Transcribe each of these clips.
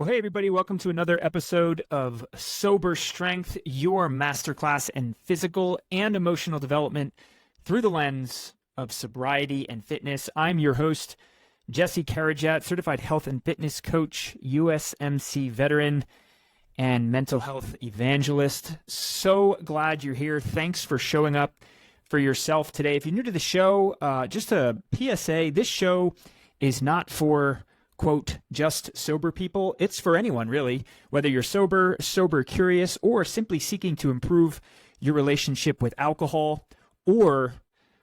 Well, hey, everybody, welcome to another episode of Sober Strength, your masterclass in physical and emotional development through the lens of sobriety and fitness. I'm your host, Jesse Karajat, certified health and fitness coach, USMC veteran, and mental health evangelist. So glad you're here. Thanks for showing up for yourself today. If you're new to the show, just a PSA, this show is not for quote, just sober people. It's for anyone, really, whether you're sober curious, or simply seeking to improve your relationship with alcohol or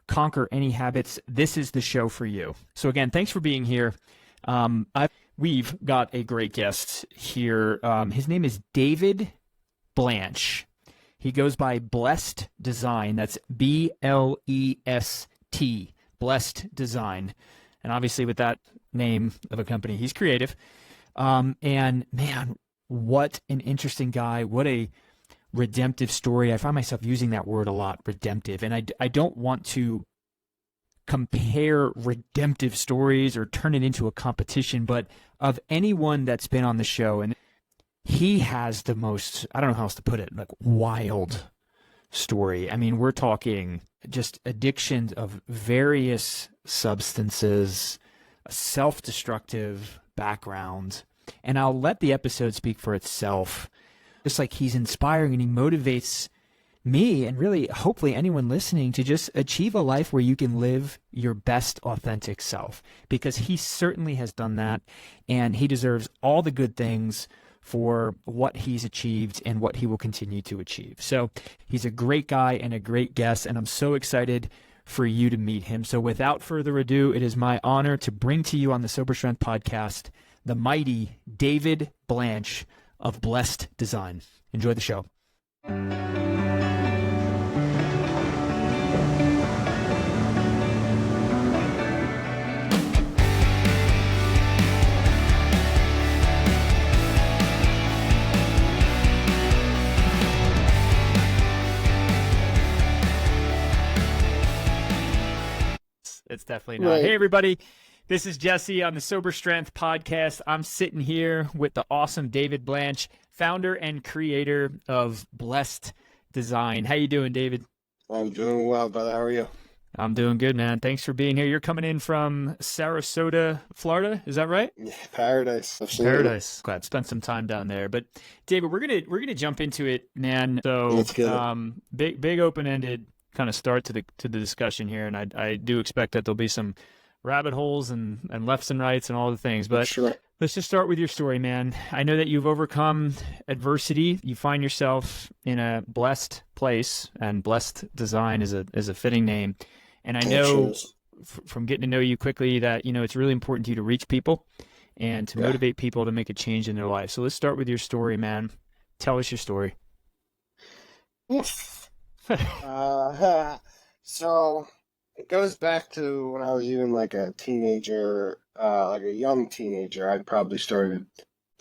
conquer any habits. This is the show for you. So again, thanks for being here. We've got a great guest here. His name is David Blanch. He goes by Blest Design. That's B-L-E-S-T, Blest Design. And obviously with that name of a company, he's creative. And man, what an interesting guy. What a redemptive story. I find myself using that word a lot, redemptive. And I don't want to compare redemptive stories or turn it into a competition, but of anyone that's been on the show, and he has the most, I don't know how else to put it, like wild story. I mean, we're talking just addictions of various substances, a self-destructive background, and I'll let the episode speak for itself. Just like he's inspiring and he motivates me and really hopefully anyone listening to just achieve a life where you can live your best authentic self, because he certainly has done that, and he deserves all the good things for what he's achieved and what he will continue to achieve. So he's a great guy and a great guest, and I'm so excited for you to meet him. So without further ado, it is my honor to bring to you on the Sober Strength podcast, the mighty David Blanch of Blest Design. Enjoy the show. It's definitely not. Right. Hey, everybody. This is Jesse on the Sober Strength podcast. I'm sitting here with the awesome David Blanch, founder and creator of Blest Design. How you doing, David? I'm doing well, brother. How are you? I'm doing good, man. Thanks for being here. You're coming in from Sarasota, Florida. Is that right? Yeah, paradise. Absolutely. Paradise. Glad spent some time down there. But David, we're gonna jump into it, man. So let's get it. Big open-ended kind of start to the discussion here, and I do expect that there'll be some rabbit holes and lefts and rights and all the things, but sure. Let's just start with your story, man. I know that you've overcome adversity. You find yourself in a blessed place, and Blest Design is a fitting name. And I know from getting to know you quickly that it's really important to you to reach people and to motivate people to make a change in their life. So let's start with your story, man. Tell us your story. Yes. So it goes back to when I was even like a teenager, like a young teenager. I probably started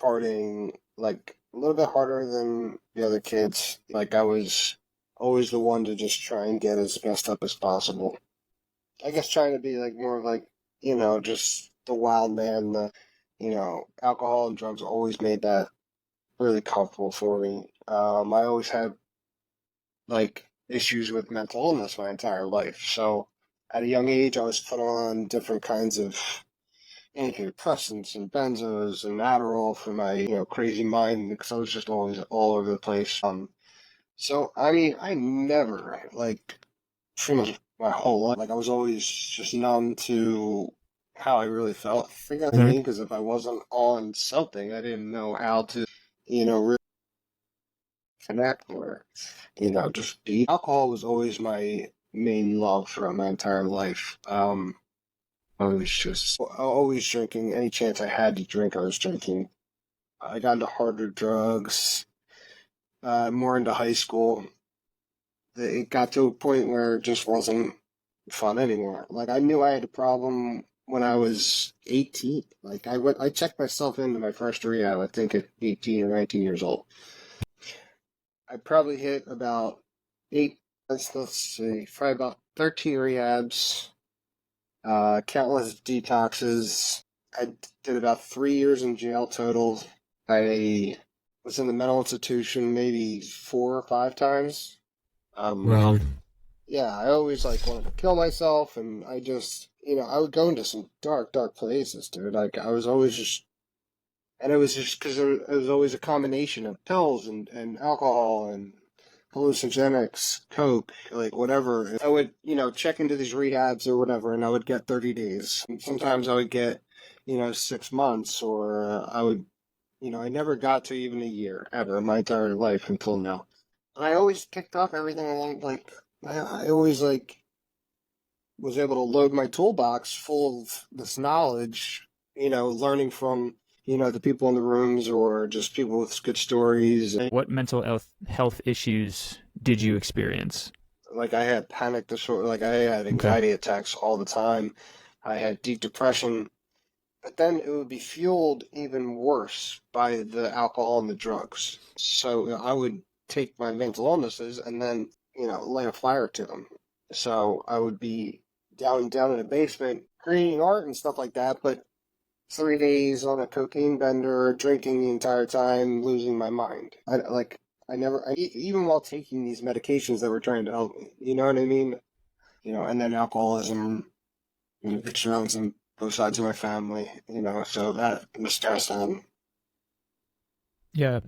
partying like a little bit harder than the other kids. Like I was always the one to just try and get as messed up as possible. I guess trying to be like more of like, just the wild man. Alcohol and drugs always made that really comfortable for me. I always had like issues with mental illness my entire life. So at a young age, I was put on different kinds of antidepressants and benzos and Adderall for my, crazy mind, because I was just always all over the place. So I mean, I never, like, pretty much my whole life, like I was always just numb to how I really felt. I think that's me, because if I wasn't on something, I didn't know how to, really connect or, just be. Alcohol was always my main love throughout my entire life. I was always drinking. Any chance I had to drink, I was drinking. I got into harder drugs, more into high school. It got to a point where it just wasn't fun anymore. Like, I knew I had a problem when I was 18. Like, I checked myself into my first rehab, I think at 18 or 19 years old. I probably hit about probably about 13 rehabs, countless detoxes. I did about 3 years in jail total. I was in the mental institution maybe 4 or 5 times. Um, Well, yeah, I always like wanted to kill myself, and I just, I would go into some dark, dark places, dude. Like I was always just, and it was just because it was always a combination of pills and alcohol and hallucinogenics, coke, like whatever. I would, check into these rehabs or whatever, and I would get 30 days. And sometimes I would get, 6 months, or I would, I never got to even a year ever in my entire life until now. And I always picked up everything along, like, I always, like, was able to load my toolbox full of this knowledge, learning from, the people in the rooms or just people with good stories. what mental health issues did you experience? Like I had panic disorder, like I had Okay. anxiety attacks all the time. I had deep depression, but then it would be fueled even worse by the alcohol and the drugs. So I would take my mental illnesses and then, lay a fire to them. So I would be down in the basement creating art and stuff like that, but 3 days on a cocaine bender, drinking the entire time, losing my mind. Even while taking these medications that were trying to help me, you know what I mean? And then alcoholism, it surrounds on both sides of my family, so that was stressing. Yeah.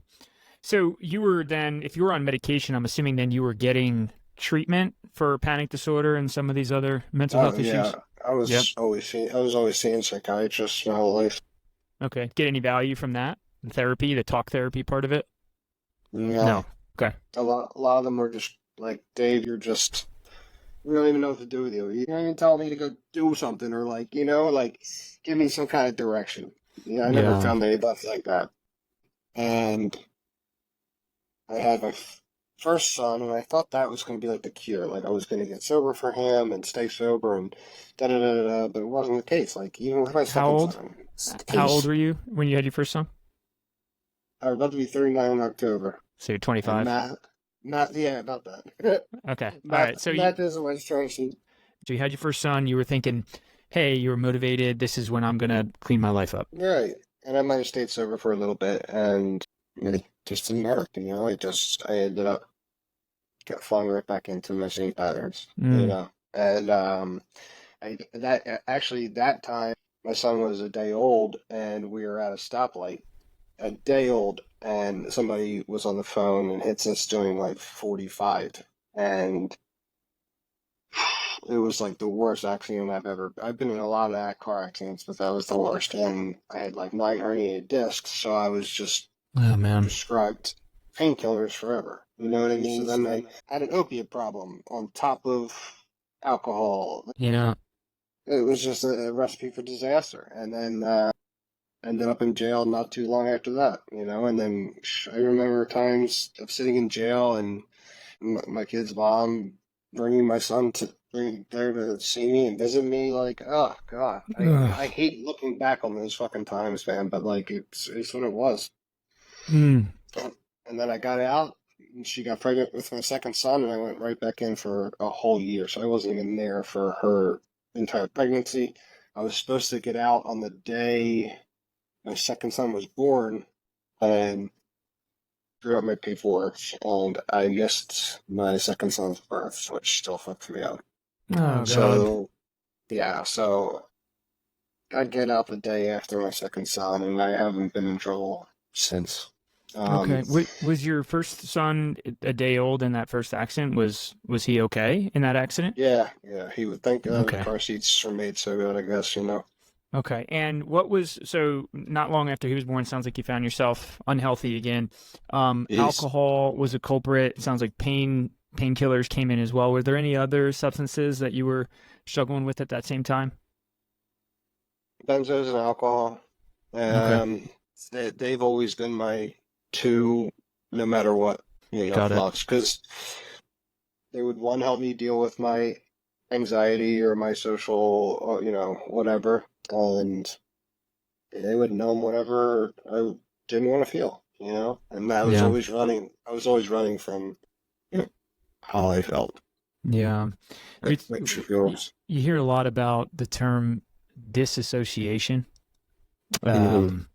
So you were then, if you were on medication, I'm assuming then you were getting treatment for panic disorder and some of these other mental health issues? Yeah, I Yep. was always seeing psychiatrists my whole life. Okay. Get any value from that? The therapy, the talk therapy part of it? Yeah, No. Okay. a lot of them were just like, Dave, we don't even know what to do with you. You don't even tell me to go do something or like, like give me some kind of direction. I never Yeah. found anybody like that. And I had my first son, and I thought that was going to be like the cure. Like I was going to get sober for him and stay sober and da da da da. But it wasn't the case. Like even with my How second old? son, it's the How old case. were you when you had your first son? I was about to be 39 in October, So you're and 25. yeah, about that. Okay. All right. Matt isn't my strong suit. So you had your first son. You were thinking, hey, you were motivated. This is when I'm going to clean my life up. Right. And I might have stayed sober for a little bit, and it just didn't work. I ended up got falling right back into my same patterns. Mm. And that time my son was a day old, and we were at a stoplight, a day old, and somebody was on the phone and hits us doing like 45, and it was like the worst accident I've been in a lot of car accidents, but that was the worst. And I had like 9 herniated discs, so I was just Oh, man. prescribed painkillers forever. You know what I mean? So then I had an opiate problem on top of alcohol. Yeah. It was just a recipe for disaster. And then ended up in jail not too long after that, And then I remember times of sitting in jail and my kid's mom bringing my son to bring there to see me and visit me. Like, oh god, I Ugh. hate looking back on those fucking times, man. But like, it's what it was. Mm. And then I got out, and she got pregnant with my second son, and I went right back in for a whole year. So I wasn't even there for her entire pregnancy. I was supposed to get out on the day my second son was born, and screwed up my paperwork, and I missed my second son's birth, which still fucks me up. Oh, God. So, yeah, so I get out the day after my second son, and I haven't been in trouble since. Okay. Was your first son a day old in that first accident? Was he okay in that accident? Yeah, he would thank God the Okay. car seats are made so good, I guess. Okay. And so not long after he was born, sounds like you found yourself unhealthy again. He's Alcohol was a culprit. It sounds like painkillers came in as well. Were there any other substances that you were struggling with at that same time? benzos and alcohol. Okay. They've always been my two, no matter what, Got it. flux, because they would one help me deal with my anxiety or my social, whatever, and they would numb whatever I didn't want to feel. And I was Yeah. always running. I was always running from how I felt. Yeah. It's, Mixture feelings. you hear a lot about the term disassociation. Mhm.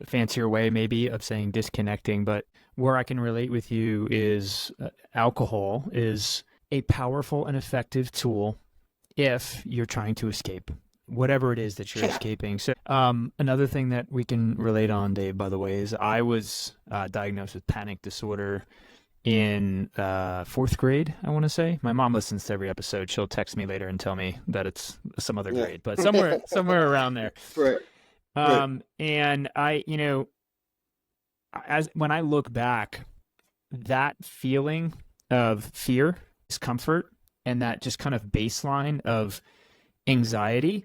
fancier way maybe of saying disconnecting, but where I can relate with you is alcohol is a powerful and effective tool if you're trying to escape whatever it is that you're escaping. So another thing that we can relate on, Dave, by the way, is I was diagnosed with panic disorder in fourth grade, I want to say. My mom listens to every episode. She'll text me later and tell me that it's some other grade, but somewhere around there. Right. And I, when I look back, that feeling of fear, discomfort, and that just kind of baseline of anxiety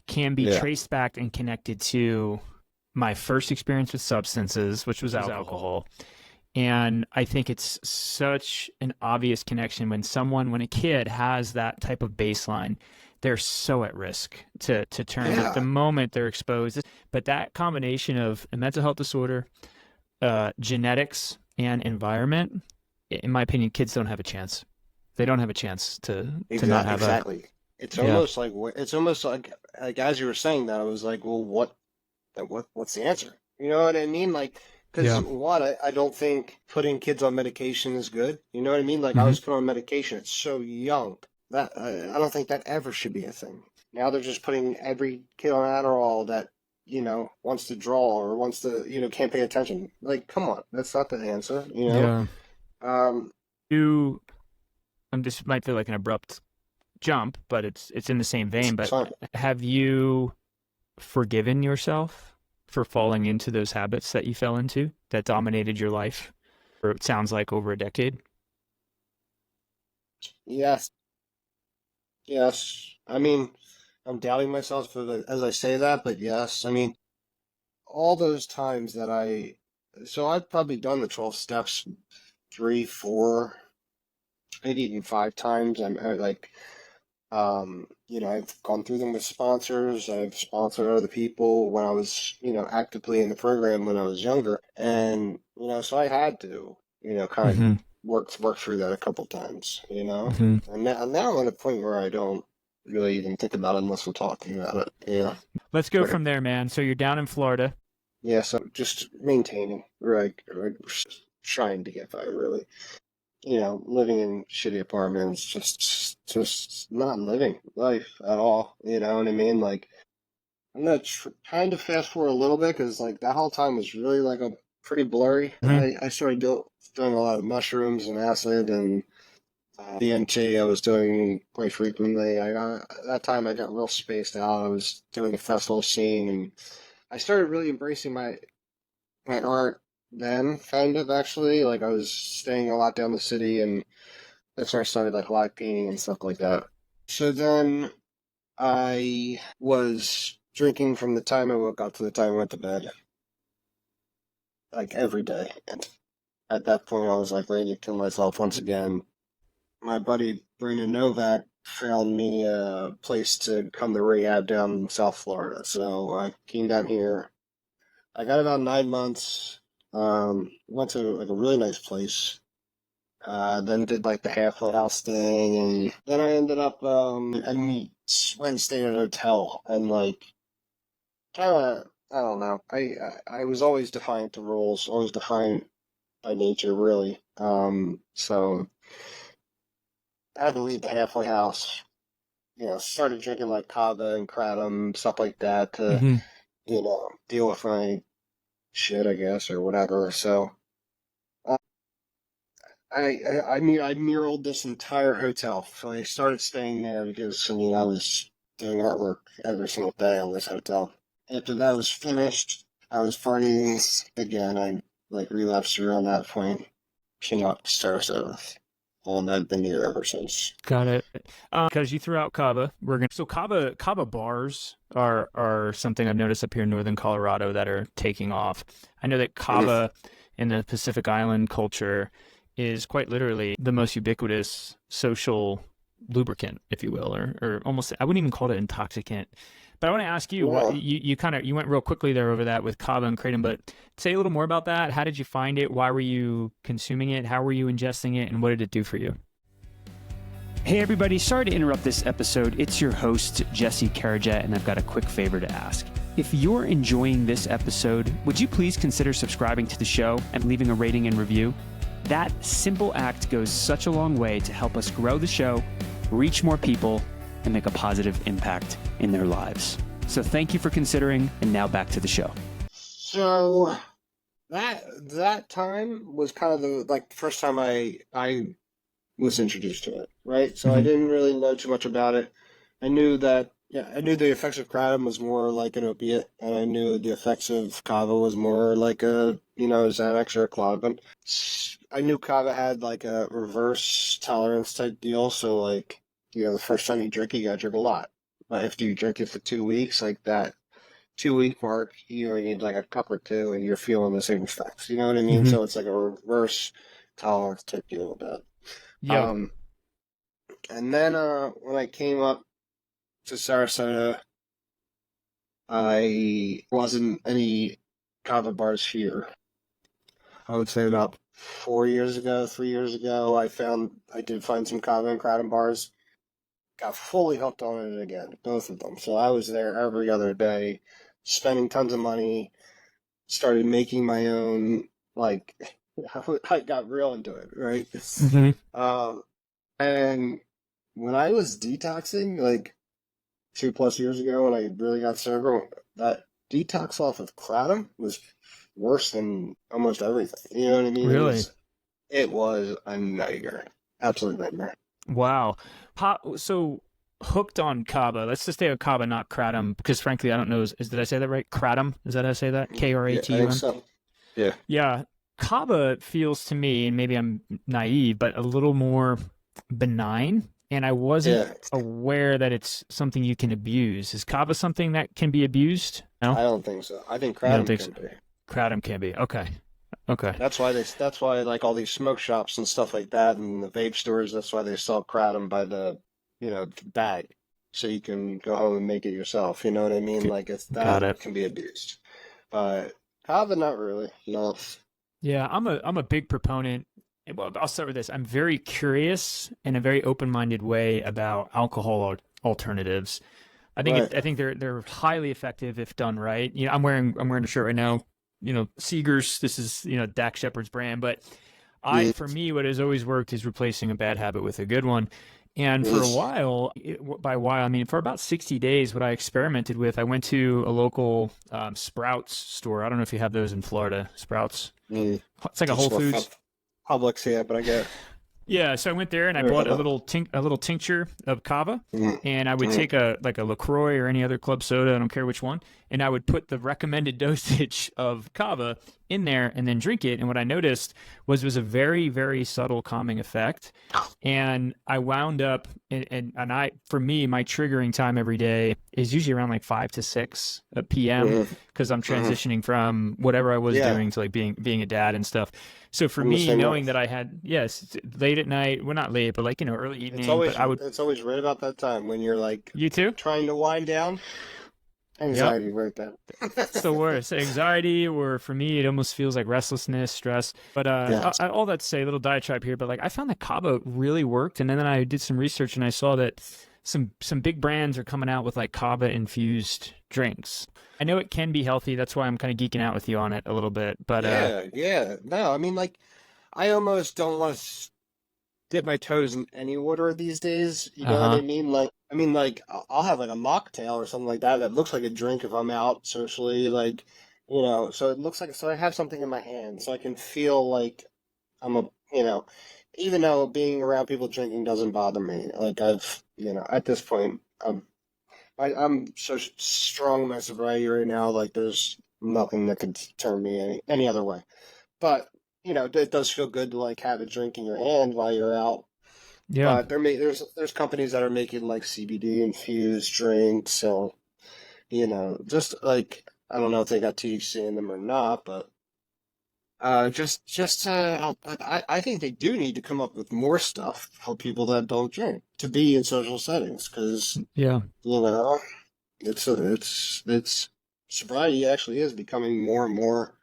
can be traced back and connected to my first experience with substances, which was alcohol. And I think it's such an obvious connection when a kid has that type of baseline, they're so at risk to turn at the moment they're exposed. But that combination of a mental health disorder, genetics, and environment, in my opinion, kids don't have a chance. They don't have a chance to not have It's almost like as you were saying that, I was like, well, what's the answer? You know what I mean? Like, because I don't think putting kids on medication is good. You know what I mean? Like, I was put on medication. It's so young that I don't think that ever should be a thing. Now they're just putting every kid on Adderall that wants to draw or wants to can't pay attention. Like, come on, that's not the answer. This might feel like an abrupt jump, but it's in the same vein. But have you forgiven yourself for falling into those habits that you fell into that dominated your life for, it sounds like, over a decade? Yes. I mean, I'm doubting myself as I say that, but yes. I mean, all those times that I've probably done the 12 steps 3, 4, maybe even 5 times. I've gone through them with sponsors. I've sponsored other people when I was, actively in the program when I was younger. And, so I had to, kind of work through that a couple times, And now I'm at a point where I don't really even think about it unless we're talking about it. Yeah. Let's go from there, man. So you're down in Florida. Yeah, so just maintaining, right, trying to get by, really. Living in shitty apartments, just not living life at all. You know what I mean? Like, I'm gonna kind of fast forward a little bit because like that whole time was really like a pretty blurry. I started doing a lot of mushrooms and acid and DMT. I was doing quite frequently. That time I got real spaced out. I was doing a festival scene and I started really embracing my art. Then, kind of, actually, like, I was staying a lot down the city, and that's where I started, like, live painting and stuff like that. So then, I was drinking from the time I woke up to the time I went to bed. Like, every day. And at that point, I was, like, ready to kill myself once again. My buddy, Brandon Novak, found me a place to come to rehab down in South Florida. So, I came down here. I got about 9 months. Went to like a really nice place. Then did like the halfway house thing, and then I ended up went and stayed at a hotel, and like kind of I don't know. I was always defiant to rules, always defiant by nature, really. So I had to leave the halfway house. Started drinking like kava and kratom, stuff like that to deal with my shit, I guess, or whatever. So I muraled this entire hotel. So I started staying there because I was doing artwork every single day on this hotel. After that was finished, I was partying again. I like relapsed around that point. Cannot start over. And I've been here ever since. Got it. Because you threw out kava, so kava bars are something I've noticed up here in northern Colorado that are taking off. I know that kava in the Pacific Island culture is quite literally the most ubiquitous social lubricant, if you will, or almost, I wouldn't even call it intoxicant. But I want to ask you, you went real quickly there over that with kava and kratom, but say a little more about that. How did you find it? Why were you consuming it? How were you ingesting it? And what did it do for you? Hey everybody, sorry to interrupt this episode. It's your host, Jesse Karajet, and I've got a quick favor to ask. If you're enjoying this episode, would you please consider subscribing to the show and leaving a rating and review? That simple act goes such a long way to help us grow the show, reach more people, and make a positive impact in their lives. So thank you for considering, and now back to the show. So that time was kind of the first time I was introduced to it, right? So I didn't really know too much about it. I knew the effects of kratom was more like an opiate, and I knew the effects of kava was more like a, Xanax or a Klonopin. I knew kava had like a reverse tolerance type deal, so like, the first time you drink it, you gotta drink a lot. But if you drink it for 2 weeks, like that 2 week mark, you only need like a cup or two, and you're feeling the same effects. You know what I mean? So it's like a reverse tolerance type deal about it. Yeah. And then when I came up to Sarasota, I wasn't any kava bars here. I would say about 3 years ago, I did find some kava and kratom bars. Got fully hooked on it again, both of them. So I was there every other day, spending tons of money, started making my own, like, I got real into it, right? And when I was detoxing, like, 2+ years ago, when I really got sober, that detox off of kratom was worse than almost everything. You know what I mean? Really? It was a nightmare. Absolute nightmare. Wow. So hooked on kava. Let's just stay with kava, not kratom, because frankly, I don't know. Did I say that right? Kratom? Is that how I say that? Kratum? Yeah, I think so. Yeah. Yeah. Kava feels to me, and maybe I'm naive, but a little more benign. And I wasn't aware that it's something you can abuse. Is kava something that can be abused? No? I don't think so. I think kratom can be. Kratom can be. Okay. That's why like all these smoke shops and stuff like that, and the vape stores, that's why they sell kratom by the bag, so you can go home and make it yourself. You know what I mean? Like it can be abused, but kava not really. No. Yeah, I'm a big proponent. Well, I'll start with this. I'm very curious in a very open-minded way about alcohol alternatives. I think they're highly effective if done right. I'm wearing a shirt right now. Seegers. This is Dak Shepard's brand, but for me, what has always worked is replacing a bad habit with a good one. And for a while, by a while, I mean for about 60 days, what I experimented with, I went to a local Sprouts store. I don't know if you have those in Florida. Sprouts. It's like a Whole Foods. Publix, yeah, but I get it. Yeah, so I went there and I bought a little tincture of kava, and I would take a LaCroix or any other club soda, I don't care which one, and I would put the recommended dosage of kava in there and then drink it. And what I noticed was a very, very subtle calming effect. And I wound up, for me, my triggering time every day is usually around like 5 to 6 p.m. because I'm transitioning from whatever I was doing to like being a dad and stuff. So for me, knowing that I had, late at night, well, not late, but like, early evening. It's always right about that time when you're like, you too? Trying to wind down. Anxiety, right there. It's the worst. Anxiety, or for me, it almost feels like restlessness, stress. But all that to say, a little diatribe here, but like I found that kava really worked. And then I did some research and I saw that some big brands are coming out with like kava infused drinks. I know it can be healthy. That's why I'm kind of geeking out with you on it a little bit. But no, I mean, like, I almost don't want to dip my toes in any water these days. You know what I mean? Like, I'll have like a mocktail or something like that looks like a drink if I'm out socially, like, so it looks like, so I have something in my hand, so I can feel like I'm even though being around people drinking doesn't bother me. Like at this point, I'm so strong in my sobriety right now, like there's nothing that could turn me any other way. But, it does feel good to like have a drink in your hand while you're out. Yeah. There's companies that are making like CBD infused drinks, so just like, I don't know if they got THC in them or not, but I think they do need to come up with more stuff for people that don't drink to be in social settings, because it's sobriety actually is becoming more and more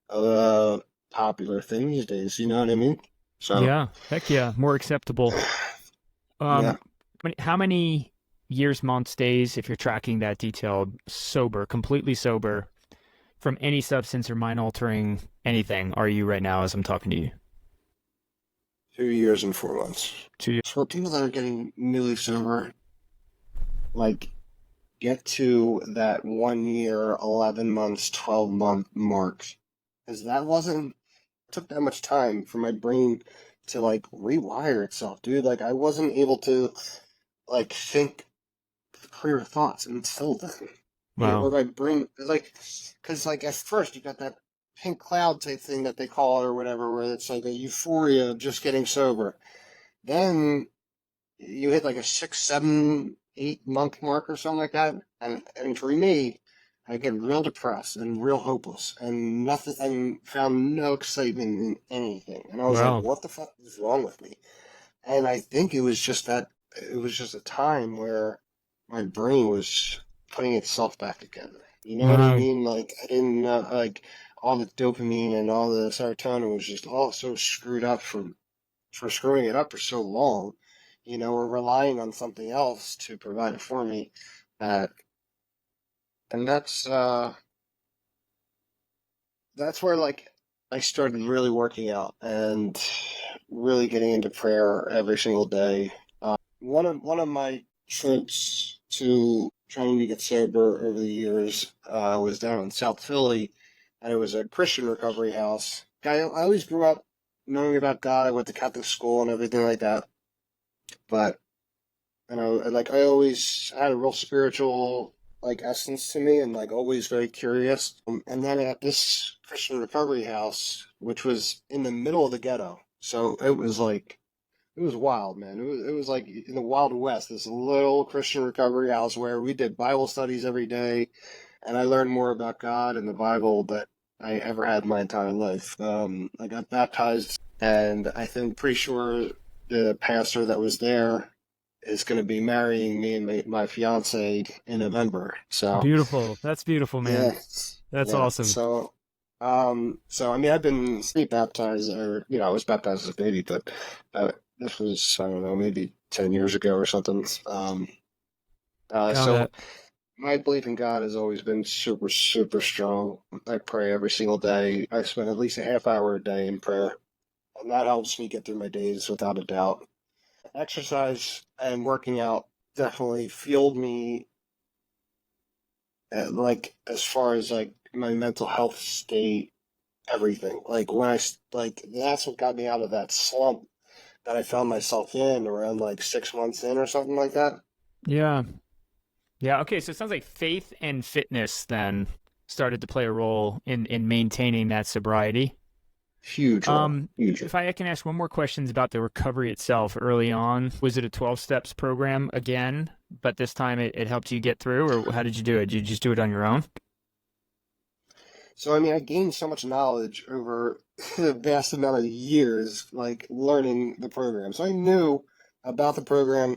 of a popular thing these days. You know what I mean? So yeah, heck yeah, more acceptable. How many years, months, days, if you're tracking that detailed, sober, completely sober from any substance or mind altering anything are you right now as I'm talking to you? 2 years and 4 months. 2 years. So people that are getting newly sober, like, get to that 1 year, 11 months, 12-month mark. Because that wasn't, it took that much time for my brain to, like, rewire itself, dude. Like, I wasn't able to, like, think clear thoughts until then. Wow. Or my brain, like, because, like, at first you got that pink cloud type thing that they call it or whatever, where it's like a euphoria of just getting sober. Then you hit like a 6, 7, 8 month mark or something like that, and for me, I get real depressed and real hopeless and nothing, and found no excitement in anything. And I was like, Wow. what the fuck is wrong with me? And I think it was just that it was just a time where my brain was putting itself back together. You know what I Wow. mean? Like I didn't know, like all the dopamine and all the serotonin was just all so screwed up for screwing it up for so long. You know, or relying on something else to provide it for me. That and that's where like I started really working out and really getting into prayer every single day. One of my trips to trying to get sober over the years was down in South Philly, and it was a Christian recovery house. I always grew up knowing about God. I went to Catholic school and everything like that, but like I always had a real spiritual like essence to me, and like always very curious. And then at this Christian recovery house, which was in the middle of the ghetto, so it was like it was wild, man. It was like in the Wild West, this little Christian recovery house where we did Bible studies every day, and I learned more about God and the Bible than I ever had in my entire life. I got baptized, and I think pretty sure the pastor that was there is going to be marrying me and my fiance in November. So Beautiful. That's beautiful, man. yeah, That's yeah. awesome. So I mean, I've been baptized, or I was baptized as a baby, but this was I don't know, maybe 10 years ago or something. Got So it. my belief in God has always been super, super strong. I pray every single day. I spend at least a half hour a day in prayer, and that helps me get through my days without a doubt. Exercise and working out definitely fueled me, like as far as like my mental health state, everything. Like like that's what got me out of that slump that I found myself in around like 6 months in or something like that. Yeah. Yeah. Okay. So it sounds like faith and fitness then started to play a role in maintaining that sobriety. Huge role, huge. If I can ask one more questions about the recovery itself early on, was it a 12 steps program again, but this time it helped you get through, or how did you do it? Did you just do it on your own? So I mean, I gained so much knowledge over a vast amount of years, like learning the program. So I knew about the program.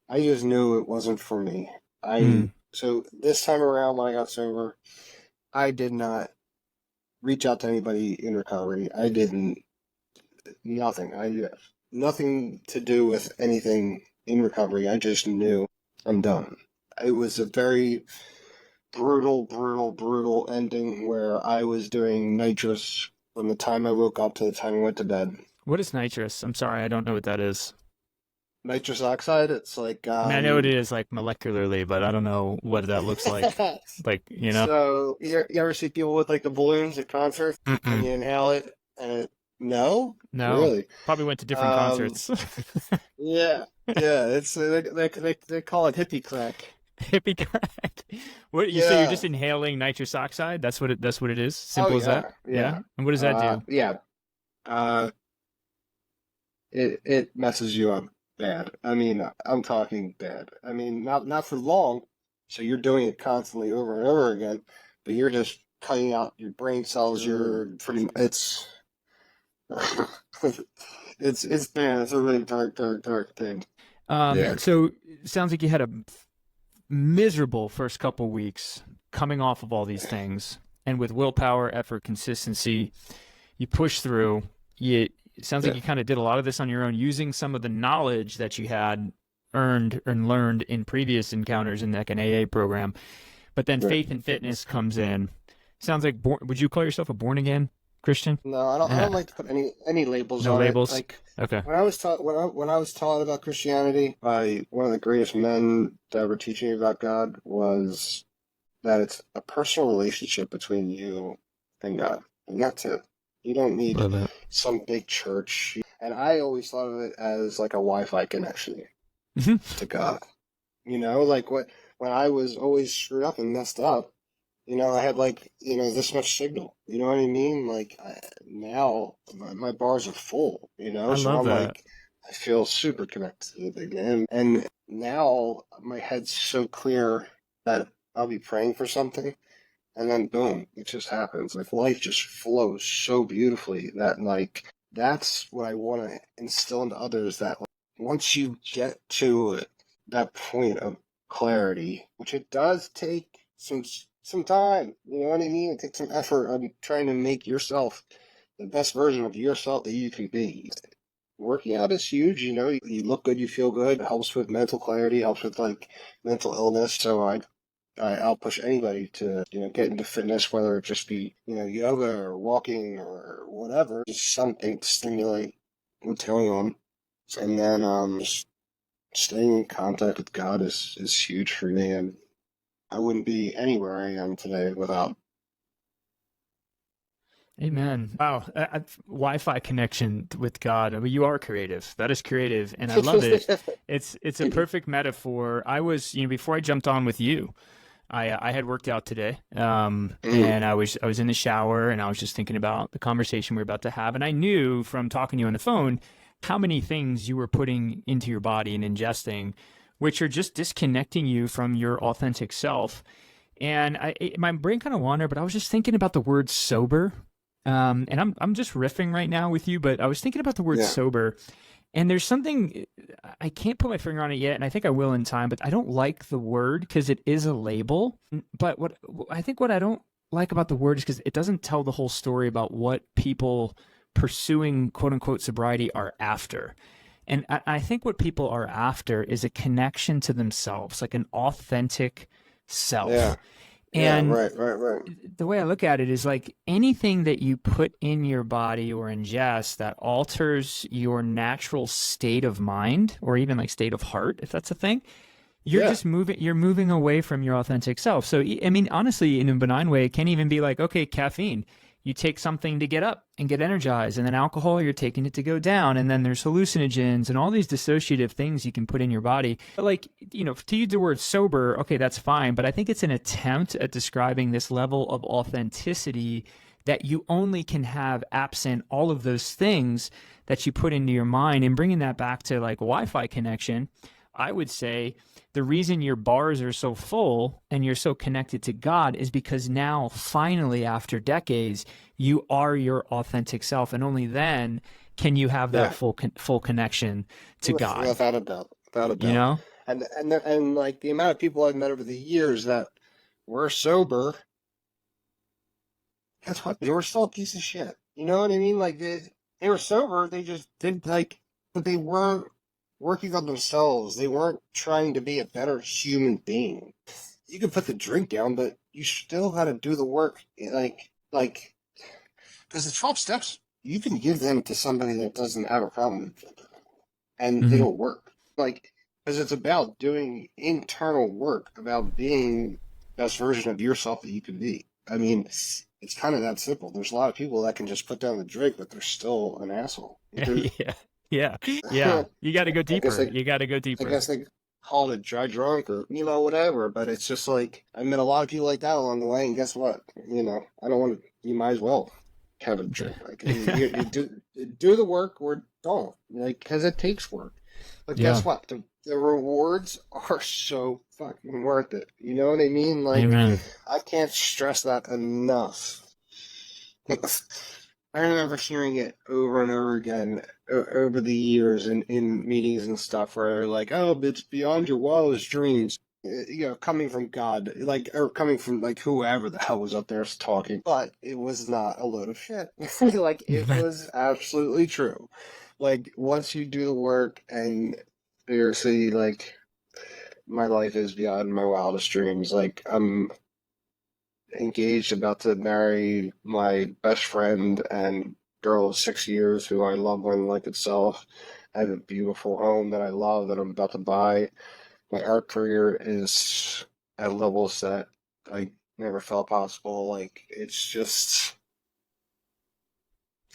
I just knew it wasn't for me. Hmm. So this time around when I got sober, I did not reach out to anybody in recovery. I didn't nothing. I nothing to do with anything in recovery. I just knew I'm done. It was a very brutal, brutal, brutal ending where I was doing nitrous from the time I woke up to the time I went to bed. What is nitrous? I'm sorry, I don't know what that is. Nitrous oxide, it's like I mean, I know what it is like molecularly, but I don't know what that looks like. Like, you know? so you ever see people with like the balloons at concerts and Mm-mm. you inhale it and no? No. Really? Probably went to different Um concerts. yeah. Yeah, it's they call it hippie crack. Hippie crack. What you say you're just Yeah. inhaling nitrous oxide? That's what it is. Oh Simple as that. yeah. Yeah. Yeah. And what does that do? Yeah. Uh it messes you up bad. I mean, I'm talking bad. I mean, not for long. So you're doing it constantly over and over again, but you're just cutting out your brain cells. You're pretty. It's it's bad. It's a really dark, dark, dark thing. Yeah. So it sounds like you had a miserable first couple weeks coming off of all these things, and with willpower, effort, consistency, you push through. It sounds like Yeah. you kind of did a lot of this on your own, using some of the knowledge that you had earned and learned in previous encounters in like an AA program. But then Right. faith and fitness comes in. Sounds like would you call yourself a born again Christian? No, I don't. I Uh, don't like to put any labels no on it. labels. Like Okay. when I was taught when I was taught about Christianity by one of the greatest men that ever teaching me about God was that it's a personal relationship between you and God, and that's it. You don't need Love it. some big church. And I always thought of it as like a Wi-Fi connection to God. You know, like when I was always screwed up and messed up. You know, I had like, this much signal. You know what I mean? Like now my bars are full, I so love I'm that. like, I feel super connected to the big man. And now my head's so clear that I'll be praying for something and then boom, it just happens. Like life just flows so beautifully that like, that's what I want to instill into others that like, once you get to that point of clarity, which it does take some time. You know what I mean? It takes some effort on trying to make yourself the best version of yourself that you can be. Working out is huge. You look good, you feel good. It helps with mental clarity, helps with like mental illness. So I'll push anybody to get into fitness, whether it just be yoga or walking or whatever, just something to stimulate what's going on. And then just staying in contact with God is huge for me, and I wouldn't be anywhere I am today without. Amen. Wow. Wi-Fi connection with God. I mean, you are creative. That is creative, and I love it. It's a perfect metaphor. I was, before I jumped on with you, I had worked out today, Mm, and I was in the shower, and I was just thinking about the conversation we were about to have, and I knew from talking to you on the phone how many things you were putting into your body and ingesting, which are just disconnecting you from your authentic self. And my brain kind of wandered, but I was just thinking about the word sober. And I'm just riffing right now with you, but I was thinking about the word yeah, sober, and there's something I can't put my finger on it yet, and I think I will in time, but I don't like the word because it is a label. But what I don't like about the word is because it doesn't tell the whole story about what people pursuing quote unquote sobriety are after. And I think what people are after is a connection to themselves, like an authentic yeah, self. yeah, And right, right, right. the way I look at it is like anything that you put in your body or ingest that alters your natural state of mind or even like state of heart, if that's a thing, Yeah, you're moving away from your authentic self. So, I mean, honestly, in a benign way, it can even be like, okay, caffeine. You take something to get up and get energized, and then alcohol, you're taking it to go down. And then there's hallucinogens and all these dissociative things you can put in your body. But like, to use the word sober, okay, that's fine. But I think it's an attempt at describing this level of authenticity that you only can have absent all of those things that you put into your mind. And bringing that back to like Wi-Fi connection, I would say the reason your bars are so full and you're so connected to God is because now, finally, after decades, you are your authentic self, and only then can you have that yeah, full connection to God. without a doubt, without a You doubt. know? And like the amount of people I've met over the years that were sober, guess what? They were still a piece of shit. You know what I mean? Like they were sober, they just didn't like, but they weren't working on themselves. They weren't trying to be a better human being. You can put the drink down, but you still got to do the work. Because the 12 steps, you can give them to somebody that doesn't have a problem with it, and Mm-hmm. it'll work. Like, because it's about doing internal work, about being the best version of yourself that you can be. I mean, it's kind of that simple. There's a lot of people that can just put down the drink, but they're still an asshole. Yeah. Yeah. Yeah. You got to go I guess deeper. You got to go I deeper. guess they call it a dry drunk or whatever. But it's just like I met a lot of people like that along the way, and guess what? I don't want to. You might as well have a drink. Like you do the work or don't. Like because it takes work. But Yeah. guess what? The rewards are so fucking worth it. You know what I mean? Like Amen. I can't stress that enough. I remember hearing it over and over again over the years in meetings and stuff where they're like, oh, it's beyond your wildest dreams. Coming from God, like, or coming from, like, whoever the hell was up there talking. But it was not a load of shit. Like, it was absolutely true. Like, once you do the work and seriously, like my life is beyond my wildest dreams. Like I'm engaged, about to marry my best friend and girl of 6 years who I love more than life itself. I have a beautiful home that I love that I'm about to buy. My art career is at levels that I never felt possible. Like it's just,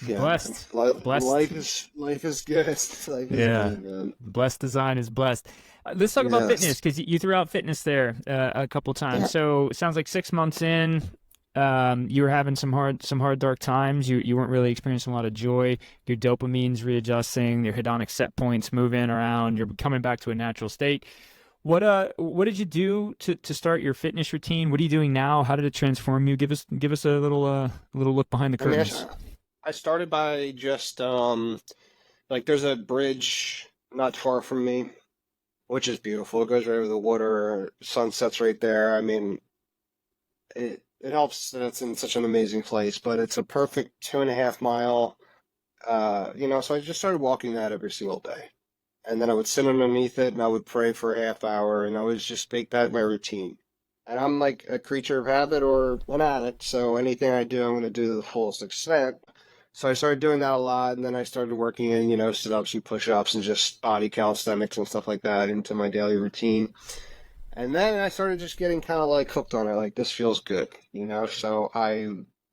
yeah, man. Blessed. Blessed. Life is good. Life is Yeah. good, man. Blessed design is blessed. Let's talk about fitness Yes. because you threw out fitness there a couple times. Yeah. So it sounds like 6 months in, you were having some hard, dark times. You weren't really experiencing a lot of joy. Your dopamine's readjusting. Your hedonic set points moving around. You're coming back to a natural state. What did you do to start your fitness routine? What are you doing now? How did it transform you? Give us a little look behind the I mean, curtains. I started by just like there's a bridge not far from me, which is beautiful. It goes right over the water. Sunset's right there. I mean, it helps that it's in such an amazing place, but it's a perfect 2.5 mile. So I just started walking that every single day, and then I would sit underneath it and I would pray for a half hour, and I would just make that my routine. And I'm like a creature of habit or an addict, so anything I do, I'm going to do to the fullest extent. So I started doing that a lot, and then I started working in, sit-ups and push-ups and just body calisthenics and stuff like that into my daily routine. And then I started just getting kind of like hooked on it, like this feels good. So I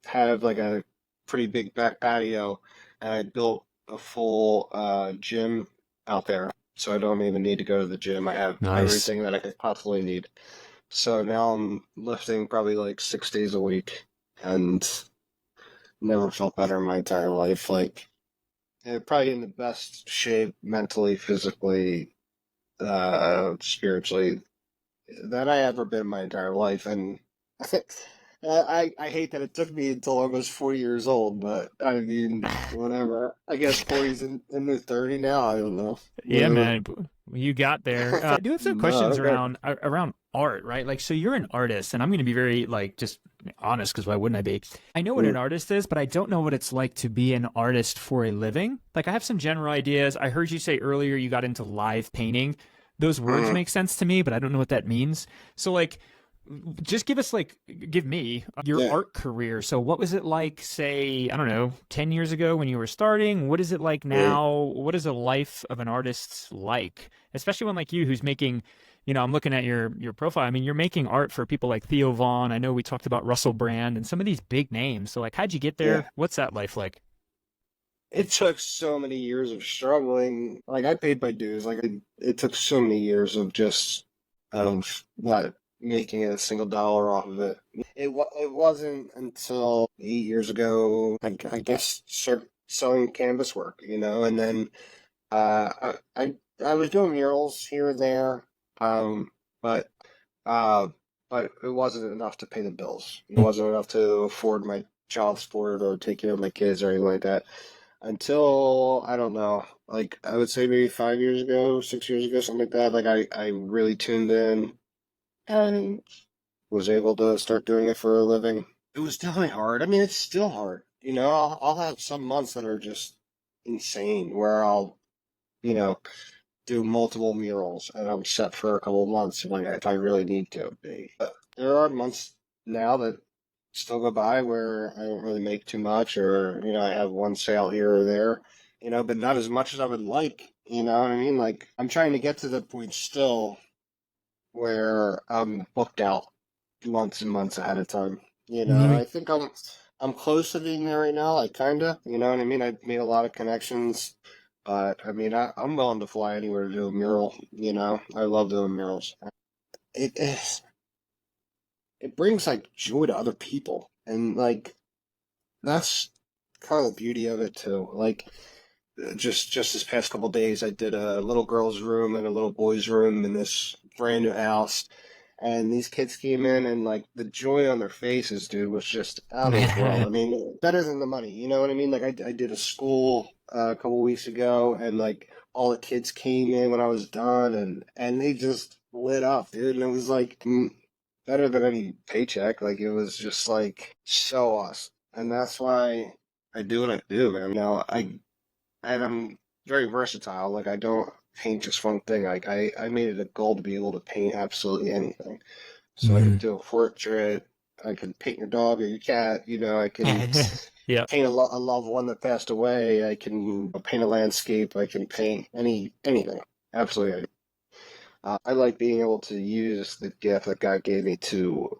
have like a pretty big back patio, and I built a full gym out there. So I don't even need to go to the gym. I have Nice. everything that I could possibly need. So now I'm lifting probably like 6 days a week, and never felt better in my entire life. Like, probably in the best shape mentally, physically, spiritually that I ever been in my entire life. And I hate that it took me until I was 40 years old, but I mean, whatever. I guess 40's in their 30 now. I don't know. Yeah, Whatever. man, you got there. I do have some No, questions okay. around art, right? Like, so you're an artist, and I'm going to be very like just honest because why wouldn't I be? I know what an Mm, artist is, but I don't know what it's like to be an artist for a living. Like, I have some general ideas. I heard you say earlier you got into live painting. Those words mm, make sense to me, but I don't know what that means. So, like, just give me your yeah, art career. So what was it like, say, I don't know, 10 years ago when you were starting? What is it like mm, now? What is a life of an artist like? Especially one like you who's making, I'm looking at your profile. I mean, you're making art for people like Theo Vaughn. I know we talked about Russell Brand and some of these big names. So like how'd you get there? yeah. What's that life like? It took so many years of struggling. Like I paid my dues. Like it took so many years of just not making a single dollar off of it. It wasn't until 8 years ago, I guess, start selling canvas work, and then I was doing murals here and there, but uh, but it wasn't enough to pay the bills. It wasn't enough to afford my child support or take care of my kids or anything like that until I don't know, like I would say maybe 5 years ago, 6 years ago, something like that. Like I really tuned in and was able to start doing it for a living. It was definitely hard. I mean, it's still hard. I'll have some months that are just insane where I'll, you know, do multiple murals and I'm set for a couple of months like if I really need to be. But there are months now that still go by where I don't really make too much or, I have one sale here or there, but not as much as I would like. You know what I mean? Like I'm trying to get to the point still where I'm booked out months and months ahead of time. I Right. think I'm close to being there right now, like kinda, you know what I mean? I've made a lot of connections, but I mean I'm willing to fly anywhere to do a mural. I love doing murals. It it brings like joy to other people. And like that's kind of the beauty of it too. Like just this past couple days I did a little girl's room and a little boy's room in this brand new house. And these kids came in and like the joy on their faces, dude, was just out of this world. I mean, better than the money, you know what I mean? Like I did a school a couple weeks ago and like all the kids came in when I was done and they just lit up, dude. And it was like better than any paycheck. Like it was just like so awesome. And that's why I do what I do, man. And I'm very versatile. Like I don't. paint just one thing. Like I made it a goal to be able to paint absolutely anything. So I could Mm. do a portrait, I could paint your dog or your cat, I can Yep. paint a loved one that passed away, I can paint a landscape, I can paint anything. Absolutely. I like being able to use the gift that God gave me to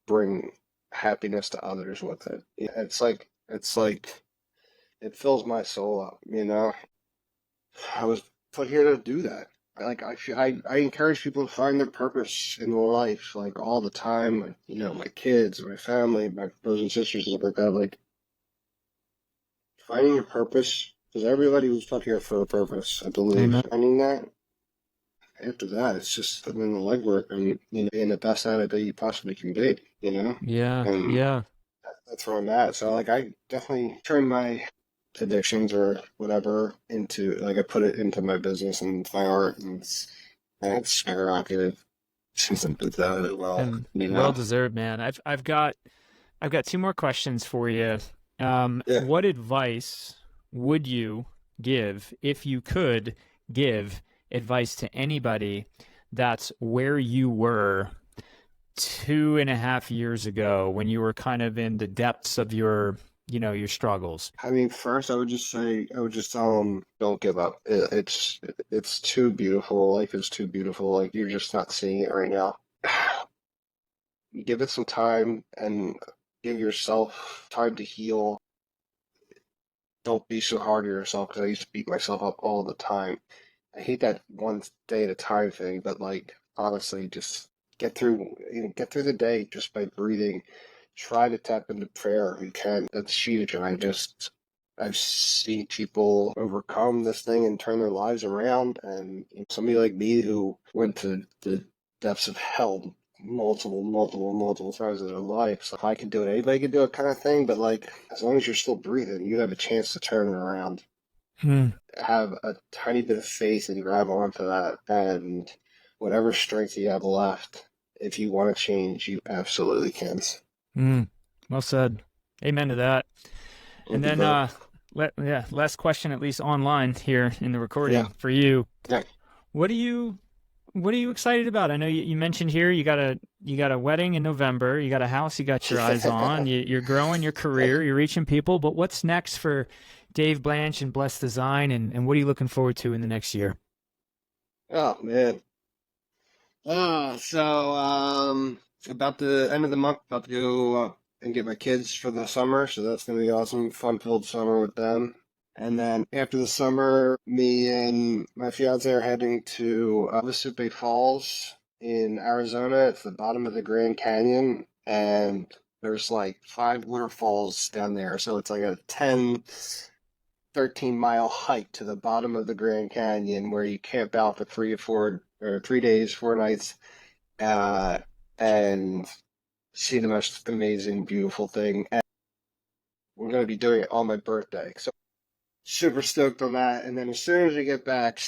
bring happiness to others with it. Yeah, it's like it fills my soul up. I was put here to do that. I encourage people to find their purpose in life, like all the time. Like, my kids, my family, my brothers and sisters, and stuff like that. Like finding your purpose, because everybody was put here for a purpose. I believe Amen. finding that. After that, it's just putting in the legwork and being the best at it that you possibly can be. Yeah. And Yeah. that's where I'm at. So like, I definitely turn my addictions or whatever into like I put it into my business and my art, and it's skyrocketed since I did that as well. And well deserved, man. I've got two more questions for you. Yeah. What advice would you give if you could give advice to anybody that's where you were 2.5 years ago when you were kind of in the depths of your struggles? I mean, first, I would just tell them, don't give up. It's too beautiful. Life is too beautiful. Like you're just not seeing it right now. Give it some time and give yourself time to heal. Don't be so hard on yourself because I used to beat myself up all the time. I hate that one day at a time thing, but like honestly, just get through the day just by breathing. Try to tap into prayer if you can. That's huge, and I've seen people overcome this thing and turn their lives around. And somebody like me who went to the depths of hell multiple times in their life. So if I can do it, anybody can do it, kind of thing. But like, as long as you're still breathing, you have a chance to turn it around. Hmm. Have a tiny bit of faith and grab onto that, and whatever strength you have left, if you want to change, you absolutely can. Hmm. Well said. Amen to that. And Thank you, then, brother. last question, at least online here in the recording Yeah, for you. yeah. What are you excited about? I know you mentioned here you got a wedding in November, you got a house you got your eyes on, you're growing your career, you're reaching people, but what's next for Dave Blanch and Blest Design, and what are you looking forward to in the next year? Oh man. About the end of the month, about to go and get my kids for the summer, so that's gonna be awesome, fun-filled summer with them. And then after the summer, me and my fiance are heading to Mississippi Falls in Arizona. It's the bottom of the Grand Canyon, and there's like 5 waterfalls down there, so it's like a 13-mile hike to the bottom of the Grand Canyon where you camp out for 3 days, 4 nights, uh, and see the most amazing, beautiful thing. And we're going to be doing it on my birthday. So super stoked on that. And then as soon as we get back,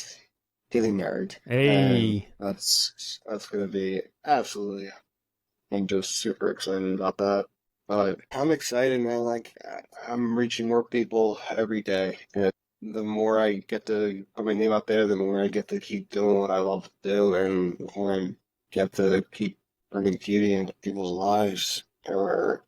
getting married. And Hey, that's going to be absolutely, I'm just super excited about that. But I'm excited, man. Like, I'm reaching more people every day. And the more I get to put my name out there, the more I get to keep doing what I love to do, and the more I get to keep bringing beauty into people's lives, or,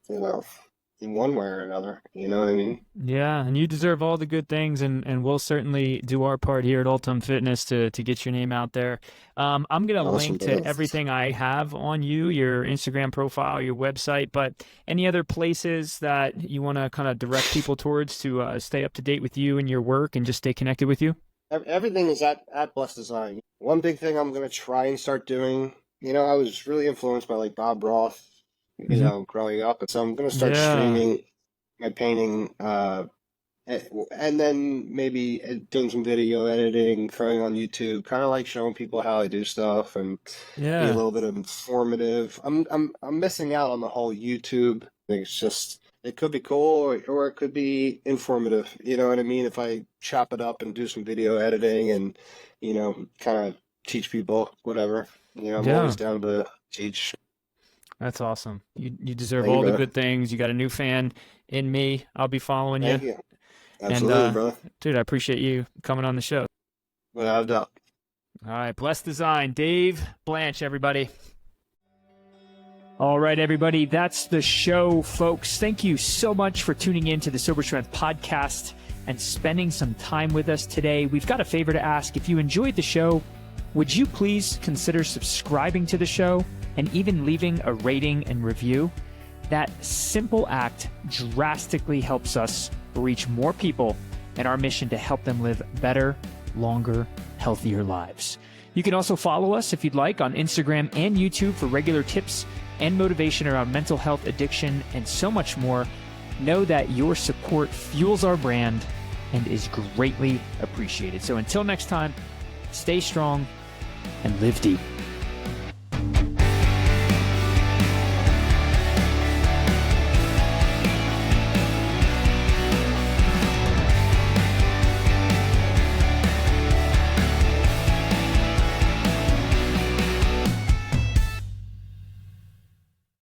in one way or another. You know what I mean? yeah, and you deserve all the good things, and we'll certainly do our part here at Ultimate Fitness to get your name out there. I'm gonna Awesome, link to brother. everything I have on you, your Instagram profile, your website, but any other places that you want to kind of direct people towards to stay up to date with you and your work and just stay connected with you? Everything is at Blest Design. One big thing I'm going to try and start doing, I was really influenced by like Bob Roth, Hmm. growing up. And so I'm going to start Yeah, streaming my painting, and then maybe doing some video editing, throwing on YouTube, kind of like showing people how I do stuff and be a yeah, little bit informative. I'm missing out on the whole YouTube thing. It's just it could be cool or it could be informative. You know what I mean? If I chop it up and do some video editing and kind of teach people whatever. I'm always yeah. down to teach. That's awesome. You deserve Thank you, all the brother. good things. You got a new fan in me. I'll be following you. Thank you. And Absolutely, brother. dude, I appreciate you coming on the show. Without a doubt. All right, Blest Design, Dave Blanch, everybody. All right, everybody, that's the show, folks. Thank you so much for tuning in to the Sober Strength podcast and spending some time with us today. We've got a favor to ask. If you enjoyed the show, would you please consider subscribing to the show and even leaving a rating and review? That simple act drastically helps us reach more people in our mission to help them live better, longer, healthier lives. You can also follow us if you'd like on Instagram and YouTube for regular tips and motivation around mental health, addiction, and so much more. Know that your support fuels our brand and is greatly appreciated. So until next time, stay strong and live deep.